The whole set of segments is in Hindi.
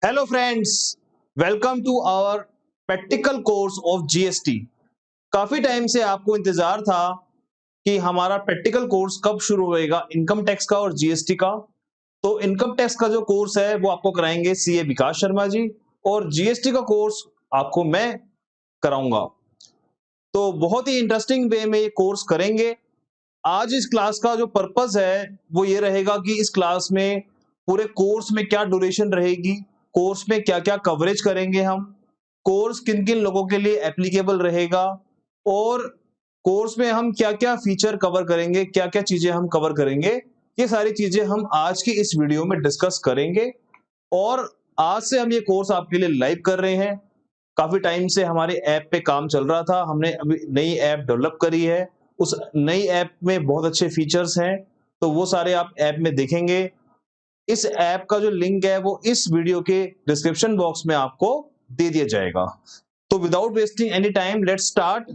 Hello friends, welcome to our practical course of GST. काफी टाइम से आपको इंतजार था कि हमारा प्रैक्टिकल कोर्स कब शुरू होएगा इनकम टैक्स का और जीएसटी का। तो इनकम टैक्स का जो कोर्स है वो आपको कराएंगे सीए विकास शर्मा जी, और जीएसटी का कोर्स आपको मैं कराऊंगा। तो बहुत ही इंटरेस्टिंग वे में ये कोर्स करेंगे। आज इस क्लास का जो पर्पस है वो ये रहेगा कि इस क्लास में पूरे कोर्स में क्या ड्यूरेशन रहेगी, कोर्स में क्या क्या कवरेज करेंगे हम, कोर्स किन किन लोगों के लिए एप्लीकेबल रहेगा, और कोर्स में हम क्या क्या फीचर कवर करेंगे, क्या क्या चीजें हम कवर करेंगे, ये सारी चीजें हम आज की इस वीडियो में डिस्कस करेंगे। और आज से हम ये कोर्स आपके लिए लाइव कर रहे हैं। काफी टाइम से हमारे ऐप पे काम चल रहा था, हमने अभी नई ऐप डेवलप करी है। उस नई ऐप में बहुत अच्छे फीचर्स हैं, तो वो सारे आप ऐप में देखेंगे। इस ऐप का जो लिंक है वो इस वीडियो के डिस्क्रिप्शन बॉक्स में आपको दे दिया जाएगा। तो without wasting any time let's start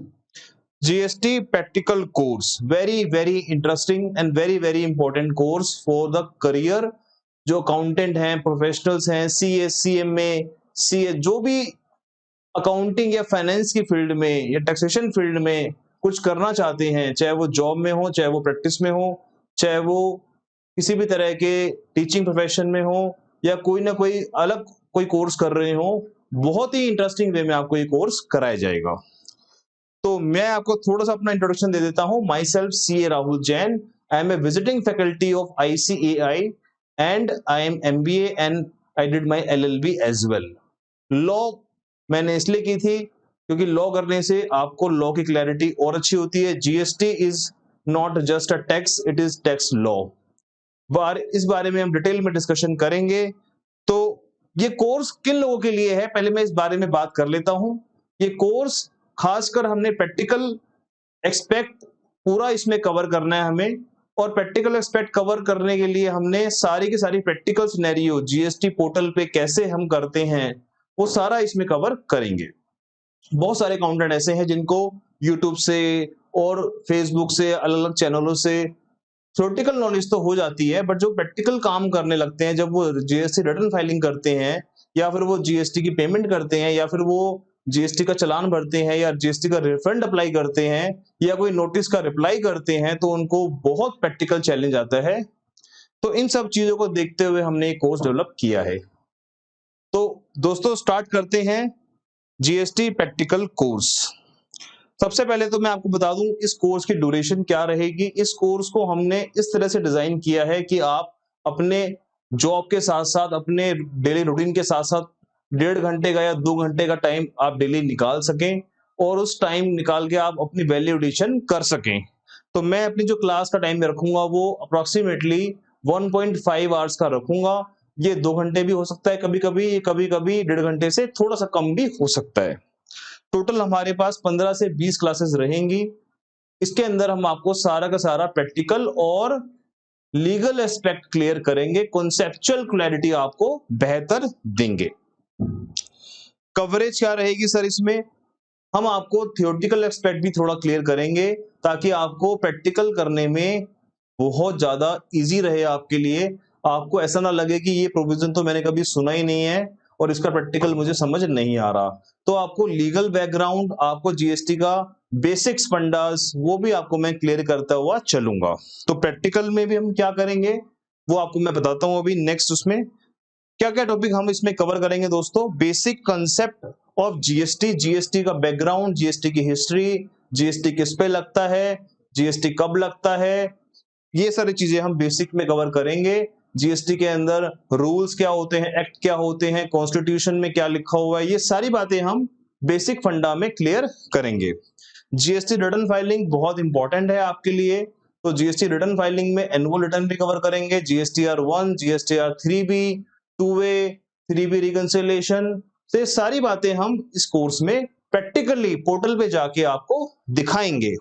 GST practical course. Very very interesting and very very important course for the career. जो अकाउंटेंट हैं, प्रोफेशनल्स हैं, सीए, सीएमए, सीए, जो भी अकाउंटिंग या फाइनेंस की फील्ड में या टैक्सेशन फील्ड में कुछ करना चाहते हैं, चाहे वो जॉब में हो, चाहे वो प्रैक्टिस में हो, चाहे वो किसी भी तरह के टीचिंग प्रोफेशन में हो, या कोई ना कोई अलग कोई कोर्स कर रहे हो, बहुत ही इंटरेस्टिंग वे में आपको ये कोर्स कराया जाएगा। तो मैं आपको थोड़ा सा अपना इंट्रोडक्शन दे देता हूं। Myself CA Rahul Jain, I am a visiting faculty of ICAI and I am MBA and I did my LLB as well. Law मैंने इसलिए की थी क्योंकि लॉ करने से आपको लॉ की क्लैरिटी और अच्छी होती है। GST is not just a tax, it is tax law. इस बारे में हम डिटेल में डिस्कशन करेंगे। तो ये कोर्स किन लोगों के लिए है, पहले मैं इस बारे में बात कर लेता हूं। ये कोर्स खासकर हमने प्रैक्टिकल एक्सपेक्ट पूरा इसमें कवर करना है हमें, और प्रैक्टिकल एक्सपेक्ट कवर करने के लिए हमने सारी की सारी प्रैक्टिकल सिनेरियो जीएसटी पोर्टल पे कैसे हम करते हैं वो सारा इसमें कवर करेंगे। बहुत सारे अकाउंटेंट ऐसे हैं जिनको यूट्यूब से और फेसबुक से, अलग अलग चैनलों से थ्योरेटिकल नॉलेज तो हो जाती है, बट जो प्रैक्टिकल काम करने लगते हैं, जब वो जीएसटी रिटर्न फाइलिंग करते हैं, या फिर वो जीएसटी की पेमेंट करते हैं, या फिर वो जीएसटी का चालान भरते हैं, या जीएसटी का रिफंड अप्लाई करते हैं, या कोई नोटिस का रिप्लाई करते हैं, तो उनको बहुत प्रैक्टिकल चैलेंज आता है। तो इन सब चीजों को देखते हुए हमने एक कोर्स डेवलप किया है। तो दोस्तों स्टार्ट करते हैं जीएसटी प्रैक्टिकल कोर्स। सबसे पहले तो मैं आपको बता दूं इस कोर्स की ड्यूरेशन क्या रहेगी। इस कोर्स को हमने इस तरह से डिजाइन किया है कि आप अपने जॉब के साथ साथ, अपने डेली रूटीन के साथ साथ 1.5 घंटे का या 2 घंटे का टाइम आप डेली निकाल सकें, और उस टाइम निकाल के आप अपनी वैल्यू एडिशन कर सकें। तो मैं अपनी जो क्लास का टाइम रखूंगा वो अप्रोक्सीमेटली 1.5 आवर्स का रखूंगा। ये 2 घंटे भी हो सकता है, कभी कभी 1.5 घंटे से थोड़ा सा कम भी हो सकता है। टोटल हमारे पास 15 से 20 क्लासेस रहेंगी। इसके अंदर हम आपको सारा का सारा प्रैक्टिकल और लीगल एस्पेक्ट क्लियर करेंगे, कॉन्सेप्चुअल क्लैरिटी आपको बेहतर देंगे। कवरेज क्या रहेगी सर इसमें? हम आपको थियोरेटिकल एस्पेक्ट भी थोड़ा क्लियर करेंगे ताकि आपको प्रैक्टिकल करने में बहुत ज्यादा इजी रहे आपके लिए। आपको ऐसा ना लगे कि ये प्रोविजन तो मैंने कभी सुना ही नहीं है और इसका प्रैक्टिकल मुझे समझ नहीं आ रहा। तो आपको लीगल बैकग्राउंड, आपको जीएसटी का बेसिक्स फंडास, वो भी आपको मैं क्लियर करता हुआ चलूंगा। तो प्रैक्टिकल में भी हम क्या करेंगे वो आपको मैं बताता हूं अभी नेक्स्ट। उसमें क्या क्या टॉपिक हम इसमें कवर करेंगे दोस्तों? Basic concept of GST, GST का बैकग्राउंड, जीएसटी की हिस्ट्री, जीएसटी किस पे लगता है, जीएसटी कब लगता है, ये सारी चीजें हम बेसिक में कवर करेंगे। जीएसटी के अंदर रूल्स क्या होते हैं, एक्ट क्या होते हैं, कॉन्स्टिट्यूशन में क्या लिखा हुआ है, ये सारी बातें हम बेसिक फंडा में क्लियर करेंगे। जीएसटी रिटर्न फाइलिंग बहुत इंपॉर्टेंट है आपके लिए, तो जीएसटी रिटर्न फाइलिंग में एनुअल रिटर्न भी कवर करेंगे, GSTR 1, GSTR 3B, 2A, 3B reconciliation से सारी बातें हम इस कोर्स में प्रैक्टिकली पोर्टल पे जाके आपको दिखाएंगे।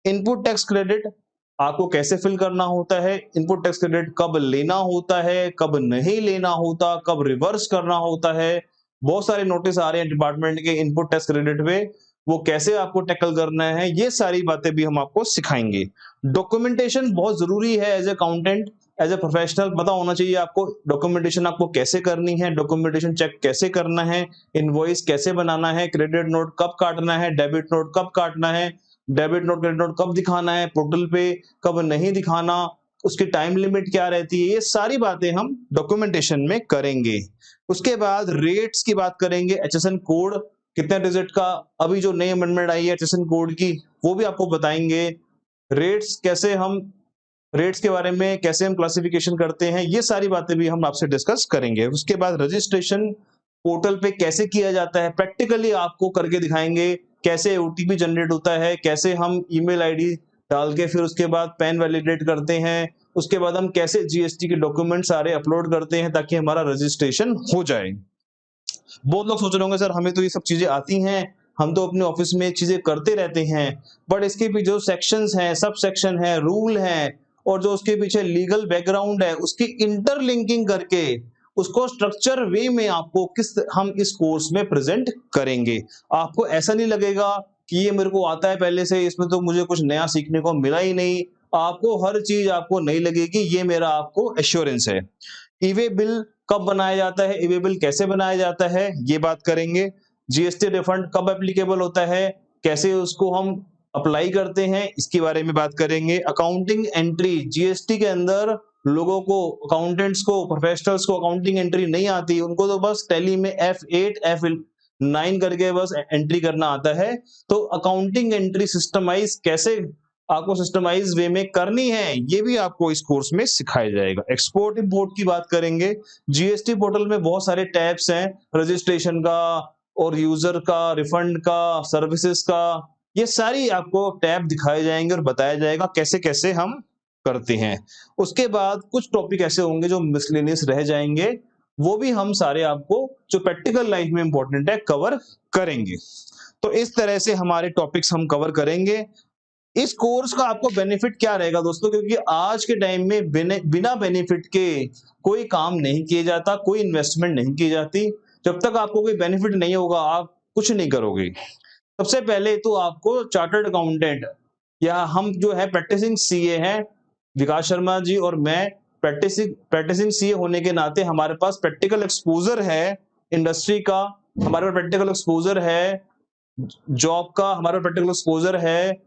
इनपुट टैक्स क्रेडिट आपको कैसे फिल करना होता है, इनपुट टैक्स क्रेडिट कब लेना होता है, कब नहीं लेना होता, कब रिवर्स करना होता है। बहुत सारे नोटिस आ रहे हैं डिपार्टमेंट के इनपुट टैक्स क्रेडिट पे, वो कैसे आपको टैकल करना है, ये सारी बातें भी हम आपको सिखाएंगे। डॉक्यूमेंटेशन बहुत जरूरी है as a accountant. As a professional पता होना चाहिए आपको डॉक्यूमेंटेशन आपको कैसे करनी है, डॉक्यूमेंटेशन चेक कैसे करना है, इनवॉइस कैसे बनाना है, क्रेडिट नोट कब काटना है, डेबिट नोट कब काटना है, डेबिट नोट क्रेडिट नोट कब दिखाना है, पोर्टल पे कब नहीं दिखाना, उसकी टाइम लिमिट क्या रहती है, ये सारी बातें हम डॉक्यूमेंटेशन में करेंगे। उसके बाद रेट्स की बात करेंगे, एचएसएन कोड कितने डिजिट का, अभी जो नई अमेंडमेंट आई है एचएसएन कोड की वो भी आपको बताएंगे। रेट्स कैसे हम रेट्स के बारे में कैसे हम क्लासिफिकेशन करते हैं, ये सारी बातें भी हम आपसे डिस्कस करेंगे। उसके बाद रजिस्ट्रेशन पोर्टल पे कैसे किया जाता है, प्रैक्टिकली आपको करके दिखाएंगे कैसे ओटीपी जनरेट होता है, कैसे हम ईमेल आईडी डाल के फिर उसके बाद पैन वैलिडेट करते हैं, उसके बाद हम कैसे जीएसटी के डॉक्यूमेंट सारे अपलोड करते हैं ताकि हमारा रजिस्ट्रेशन हो जाए। बहुत लोग सोच रहे होंगे सर हमें तो ये सब चीजें आती हैं, हम तो अपने ऑफिस में चीजें करते रहते हैं, बट इसके भी जो सेक्शंस हैं, सब सेक्शन है, रूल है और जो उसके पीछे लीगल बैकग्राउंड है उसकी इंटरलिंकिंग करके उसको स्ट्रक्चर वे में आपको हम इस कोर्स में प्रेजेंट करेंगे। आपको ऐसा नहीं लगेगा कि ये मेरे को आता है पहले से, इसमें तो मुझे कुछ नया सीखने को मिला ही नहीं। आपको हर चीज आपको नहीं लगेगी, ये मेरा आपको एश्योरेंस है। ईवे बिल कब बनाया जाता है, ईवे बिल कैसे बनाया जाता है, ये बात करेंगे। जीएसटी रिफंड कब एप्लीकेबल होता है, कैसे उसको हम अप्लाई करते हैं, इसके बारे में बात करेंगे। अकाउंटिंग एंट्री, जीएसटी के अंदर लोगों को, अकाउंटेंट्स को, प्रोफेशनल्स को अकाउंटिंग एंट्री नहीं आती, उनको तो बस टैली में F8 F9 करके बस एंट्री करना आता है। तो अकाउंटिंग एंट्री सिस्टमाइज कैसे आपको सिस्टमाइज वे में करनी है, ये भी आपको इस कोर्स में सिखाया जाएगा। एक्सपोर्ट इंपोर्ट की बात करेंगे। जीएसटी पोर्टल में बहुत सारे टैब्स हैं, रजिस्ट्रेशन का और यूजर का, रिफंड का, सर्विसेज का, ये सारी आपको टैब दिखाए जाएंगे और बताया जाएगा कैसे कैसे हम करते हैं। उसके बाद कुछ टॉपिक ऐसे होंगे जो मिसलेनियस रह जाएंगे, वो भी हम सारे आपको जो प्रैक्टिकल लाइफ में इंपॉर्टेंट है कवर करेंगे। तो इस तरह से हमारे टॉपिक्स हम कवर करेंगे। इस कोर्स का आपको बेनिफिट क्या रहेगा दोस्तों, क्योंकि आज के टाइम में बिना बेनिफिट के कोई काम नहीं किया जाता, कोई इन्वेस्टमेंट नहीं की जाती। जब तक आपको कोई बेनिफिट नहीं होगा आप कुछ नहीं करोगे। सबसे पहले तो आपको चार्टर्ड अकाउंटेंट या हम जो है प्रैक्टिसिंग सीए हैं, विकास शर्मा जी और मैं प्रैक्टिसिंग सीए होने के नाते हमारे पास प्रैक्टिकल एक्सपोजर है इंडस्ट्री का, हमारे पास प्रैक्टिकल एक्सपोजर है जॉब का, हमारे पास प्रैक्टिकल एक्सपोजर है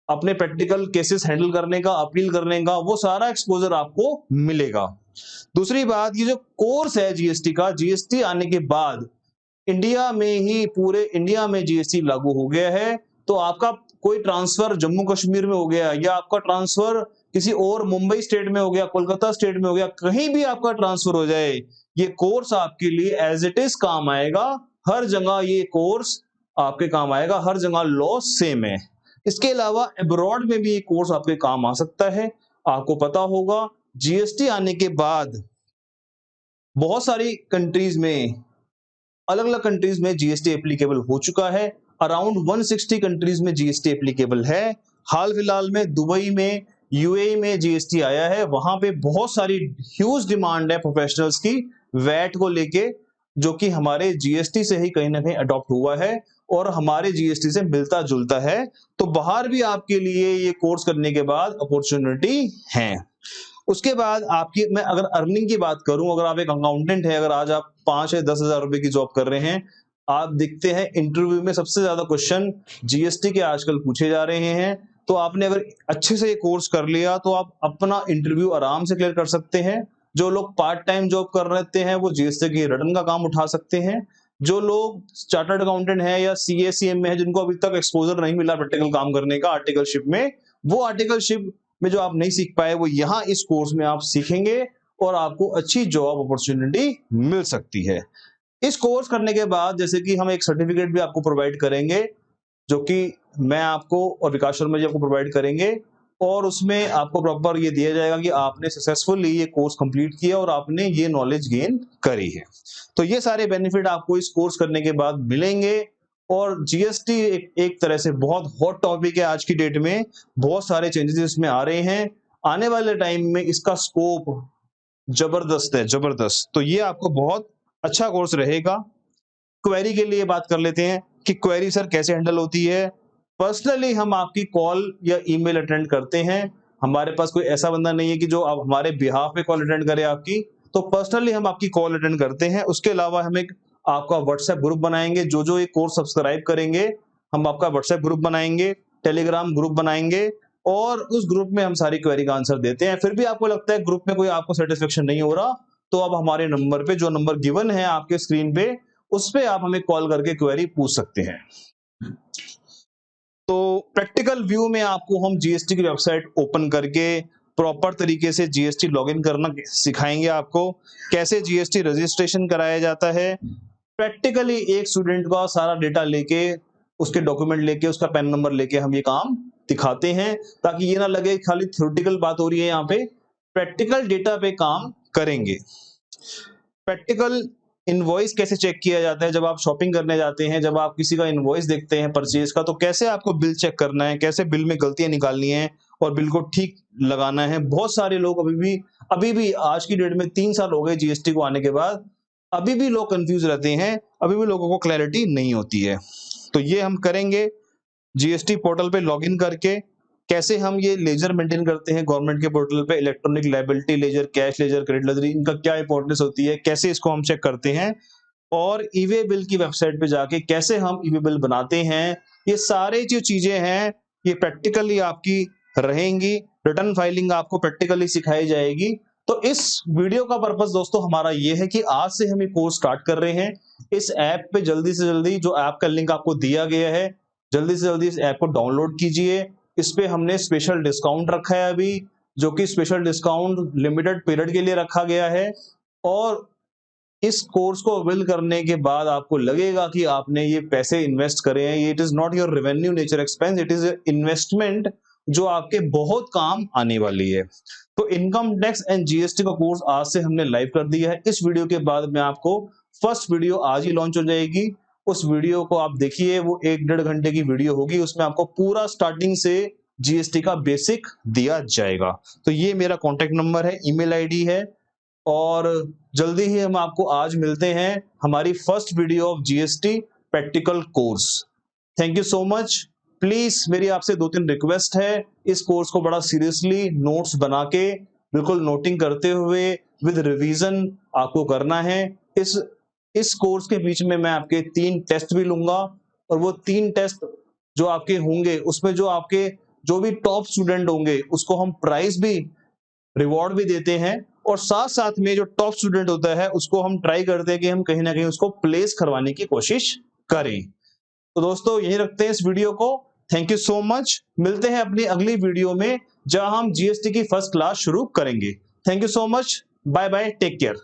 अपने प्रैक्टिकल केसेस हैंडल करने का, अपील करने का, वो सारा एक्सपोजर आपको मिलेगा। दूसरी बात, ये जो कोर्स है जीएसटी का, जीएसटी आने के बाद इंडिया में ही, पूरे इंडिया में जीएसटी लागू हो गया है। तो आपका कोई ट्रांसफर जम्मू कश्मीर में हो गया या आपका ट्रांसफर किसी और मुंबई स्टेट में हो गया, कोलकाता स्टेट में हो गया, कहीं भी आपका ट्रांसफर हो जाए, ये कोर्स आपके लिए एज इट इज काम आएगा। हर जगह ये कोर्स आपके काम आएगा, हर जगह लॉ सेम है। इसके अलावा अब्रॉड में भी ये कोर्स आपके काम आ सकता है। आपको पता होगा जीएसटी आने के बाद बहुत सारी कंट्रीज में, अलग अलग कंट्रीज में जीएसटी एप्लीकेबल हो चुका है। अराउंड 160 कंट्रीज में जीएसटी एप्लीकेबल है। हाल फिलहाल में दुबई में, यूएई में जीएसटी आया है। वहां पे बहुत सारी ह्यूज डिमांड है प्रोफेशनल्स की वैट को लेके, जो कि हमारे जीएसटी से ही कहीं ना कहीं अडॉप्ट हुआ है और हमारे जीएसटी से मिलता जुलता है। तो बाहर भी आपके लिए ये कोर्स करने के बाद अपॉर्चुनिटी है। उसके बाद आपकी, मैं अगर अर्निंग की बात करूं, अगर आप एक अकाउंटेंट है, अगर आज आप 5 या 10 हजार रुपए की जॉब कर रहे हैं, आप दिखते हैं इंटरव्यू में सबसे ज्यादा क्वेश्चन जीएसटी के आजकल पूछे जा रहे हैं, तो आपने अगर अच्छे से ये कोर्स कर लिया तो आप अपना इंटरव्यू आराम से क्लियर कर सकते हैं। जो लोग पार्ट टाइम जॉब कर रहे हैं वो जीएसटी की रिटर्न का काम उठा सकते हैं। जो लोग चार्टर्ड अकाउंटेंट है या सीए सीएम में है, जिनको अभी तक एक्सपोजर नहीं मिला प्रैक्टिकल काम करने का आर्टिकलशिप में, वो आर्टिकलशिप में जो आप नहीं सीख पाए वो यहाँ इस कोर्स में आप सीखेंगे और आपको अच्छी जॉब अपॉर्चुनिटी मिल सकती है। इस कोर्स करने के बाद जैसे कि हम एक सर्टिफिकेट भी आपको प्रोवाइड करेंगे, जो कि मैं आपको और विकास शर्मा जी आपको प्रोवाइड करेंगे, और उसमें आपको प्रॉपर ये दिया जाएगा कि आपने सक्सेसफुली ये कोर्स कंप्लीट किया और आपने ये नॉलेज गेन करी है। तो ये सारे बेनिफिट आपको इस कोर्स करने के बाद मिलेंगे। और जीएसटी एक तरह से बहुत हॉट टॉपिक है आज की डेट में, बहुत सारे चेंजेस इसमें आ रहे हैं। आने वाले टाइम में इसका स्कोप जबरदस्त है, जबरदस्त। तो ये आपको बहुत अच्छा कोर्स रहेगा। क्वेरी के लिए बात कर लेते हैं कि क्वेरी सर कैसे हैंडल होती है। पर्सनली हम आपकी कॉल या ईमेल अटेंड करते हैं, हमारे पास कोई ऐसा बंदा नहीं है कि जो अब हमारे बिहाफ पे कॉल अटेंड करे आपकी, तो पर्सनली हम आपकी कॉल अटेंड करते हैं। उसके अलावा हम एक आपका व्हाट्सएप ग्रुप बनाएंगे, जो ये कोर्स सब्सक्राइब करेंगे हम आपका व्हाट्सएप ग्रुप बनाएंगे, टेलीग्राम ग्रुप बनाएंगे और उस ग्रुप में हम सारी क्वेरी का आंसर देते हैं। फिर भी आपको लगता है ग्रुप में कोई आपको सेटिस्फेक्शन नहीं हो रहा, तो आप हमारे नंबर पे, जो नंबर गिवन है आपके स्क्रीन पे, उस पे आप हमें कॉल करके क्वेरी पूछ सकते हैं। तो प्रैक्टिकल व्यू में आपको हम जीएसटी की वेबसाइट ओपन करके प्रॉपर तरीके से जीएसटी लॉगिन करना सिखाएंगे आपको, कैसे जीएसटी रजिस्ट्रेशन कराया जाता है। प्रैक्टिकली एक स्टूडेंट का सारा डेटा लेके, उसके डॉक्यूमेंट लेके, उसका पैन नंबर लेके हम ये काम दिखाते हैं, ताकि ये ना लगे खाली थ्योरेटिकल बात हो रही है, यहाँ पे प्रैक्टिकल डेटा पे काम करेंगे। प्रैक्टिकल इनवॉइस कैसे चेक किया जाता है, जब आप शॉपिंग करने जाते हैं, जब आप किसी का इनवॉइस देखते हैं परचेज का, तो कैसे आपको बिल चेक करना है, कैसे बिल में गलतियां निकालनी है और बिल को ठीक लगाना है। बहुत सारे लोग अभी भी आज की डेट में 3 साल हो गए जीएसटी को आने के बाद, अभी भी लोग कंफ्यूज रहते हैं, अभी भी लोगों को क्लैरिटी नहीं होती है। तो ये हम करेंगे जीएसटी पोर्टल पे लॉगिन करके। कैसे हम ये लेजर मेंटेन करते हैं गवर्नमेंट के पोर्टल पे, electronic liability ledger, cash ledger, credit ledger, इनका क्या इंपॉर्टेंस होती है, कैसे इसको हम चेक करते हैं, और ईवे बिल की वेबसाइट पे जाके कैसे हम ईवे बिल बनाते हैं, ये सारे जो चीजें हैं ये प्रैक्टिकली आपकी रहेंगी। रिटर्न फाइलिंग आपको प्रैक्टिकली सिखाई जाएगी। तो इस वीडियो का पर्पस दोस्तों हमारा ये है कि आज से हम ये कोर्स स्टार्ट कर रहे हैं। इस ऐप पे जल्दी से जल्दी, जो ऐप का लिंक आपको दिया गया है, जल्दी से जल्दी इस ऐप को डाउनलोड कीजिए। इस पे हमने स्पेशल डिस्काउंट रखा है अभी, जो कि स्पेशल डिस्काउंट लिमिटेड पीरियड के लिए रखा गया है। और इस कोर्स को अवेल करने के बाद आपको लगेगा कि आपने ये पैसे इन्वेस्ट करे हैं, it is not your revenue nature expense, it is investment जो आपके बहुत काम आने वाली है। तो इनकम टैक्स एंड जीएसटी का कोर्स आज से हमने लाइव कर दिया है। इस वीडियो के बाद में आपको फर्स्ट वीडियो आज ही लॉन्च हो जाएगी। उस वीडियो को आप देखिए, वो 1-1.5 घंटे की वीडियो होगी, उसमें आपको पूरा स्टार्टिंग से जीएसटी का बेसिक दिया जाएगा। तो ये मेरा कॉन्टेक्ट नंबर है, ईमेल आईडी है, और जल्दी ही हम आपको आज मिलते हैं हमारी first video of GST practical course. Thank you so much. Please मेरी आपसे 2-3 रिक्वेस्ट है, इस कोर्स को बड़ा सीरियसली नोट्स बना के, बिल्कुल नोटिंग करते हुए विद रिवीजन आपको करना है। इस कोर्स के बीच में मैं आपके 3 टेस्ट भी लूंगा, और वो 3 टेस्ट जो आपके होंगे उसमें जो भी टॉप स्टूडेंट होंगे उसको हम प्राइज भी, रिवॉर्ड भी देते हैं, और साथ साथ में जो टॉप स्टूडेंट होता है उसको हम ट्राई करते हैं कि हम कहीं ना कहीं उसको प्लेस करवाने की कोशिश करें। तो दोस्तों यही रखते हैं इस वीडियो को। Thank you so much. मिलते हैं अपनी अगली वीडियो में, जहां हम जीएसटी की फर्स्ट क्लास शुरू करेंगे। Thank you so much. Bye bye, take care.